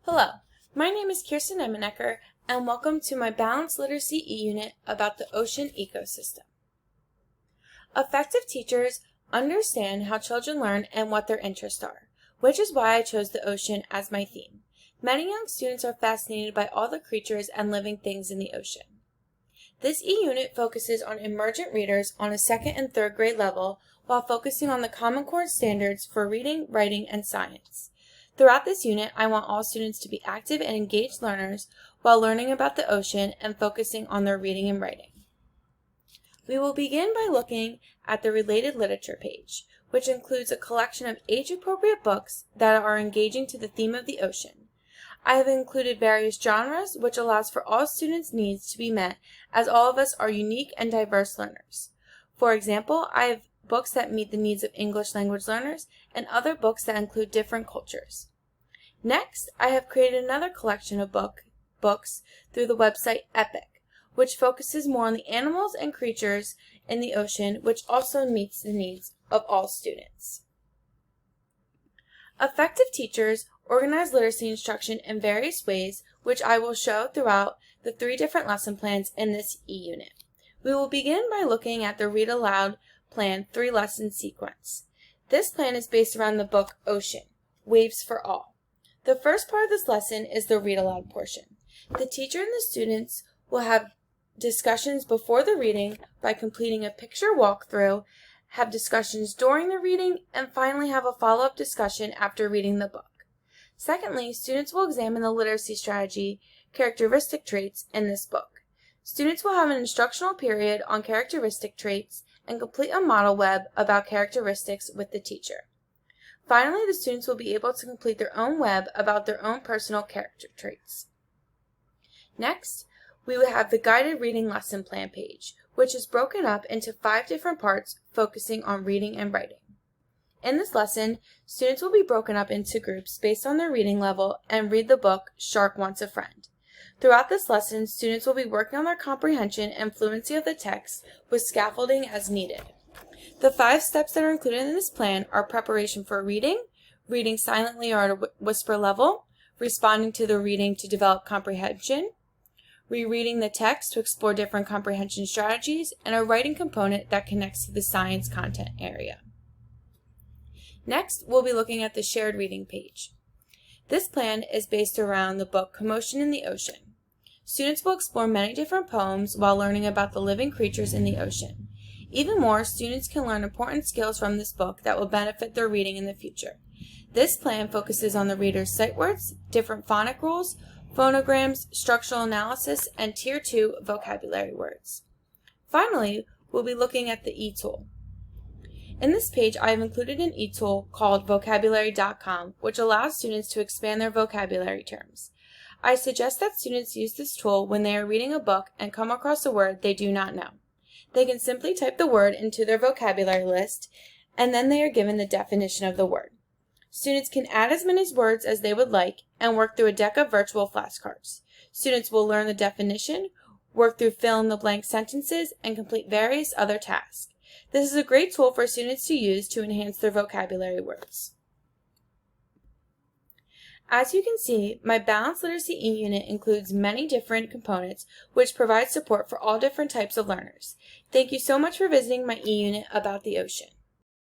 Hello, my name is Kirsten Emenecker, and welcome to my Balanced Literacy e-Unit about the ocean ecosystem. Effective teachers understand how children learn and what their interests are, which is why I chose the ocean as my theme. Many young students are fascinated by all the creatures and living things in the ocean. This e-Unit focuses on emergent readers on a second and third grade level while focusing on the Common Core standards for reading, writing, and science. Throughout this unit, I want all students to be active and engaged learners while learning about the ocean and focusing on their reading and writing. We will begin by looking at the related literature page, which includes a collection of age-appropriate books that are engaging to the theme of the ocean. I have included various genres, which allows for all students' needs to be met, as all of us are unique and diverse learners. For example, I have books that meet the needs of English language learners and other books that include different cultures. Next, I have created another collection of books through the website Epic, which focuses more on the animals and creatures in the ocean, which also meets the needs of all students. Effective teachers organize literacy instruction in various ways, which I will show throughout the 3 different lesson plans in this e-Unit. We will begin by looking at the ReadAloud plan 3-lesson sequence. This plan is based around the book Ocean, Waves for All. The first part of this lesson is the ReadAloud portion. The teacher and the students will have discussions before the reading by completing a picture walkthrough, have discussions during the reading, and finally have a follow-up discussion after reading the book. Secondly, students will examine the literacy strategy characteristic traits in this book. Students will have an instructional period on characteristic traits and complete a model web about characteristics with the teacher. Finally, the students will be able to complete their own web about their own personal character traits. Next, we will have the guided reading lesson plan page, which is broken up into 5 different parts focusing on reading and writing. In this lesson, students will be broken up into groups based on their reading level and read the book Shark Wants a Friend. Throughout this lesson, students will be working on their comprehension and fluency of the text with scaffolding as needed. The 5 steps that are included in this plan are preparation for reading, reading silently or at a whisper level, responding to the reading to develop comprehension, rereading the text to explore different comprehension strategies, and a writing component that connects to the science content area. Next, we'll be looking at the shared reading page. This plan is based around the book Commotion in the Ocean. Students will explore many different poems while learning about the living creatures in the ocean. Even more, students can learn important skills from this book that will benefit their reading in the future. This plan focuses on the reader's sight words, different phonic rules, phonograms, structural analysis, and Tier 2 vocabulary words. Finally, we'll be looking at the ETool. In this page, I have included an e-tool called vocabulary.com, which allows students to expand their vocabulary terms. I suggest that students use this tool when they are reading a book and come across a word they do not know. They can simply type the word into their vocabulary list, and then they are given the definition of the word. Students can add as many words as they would like and work through a deck of virtual flashcards. Students will learn the definition, work through fill-in-the-blank sentences, and complete various other tasks. This is a great tool for students to use to enhance their vocabulary words. As you can see, my Balanced Literacy e-Unit includes many different components which provide support for all different types of learners. Thank you so much for visiting my e-Unit about the ocean.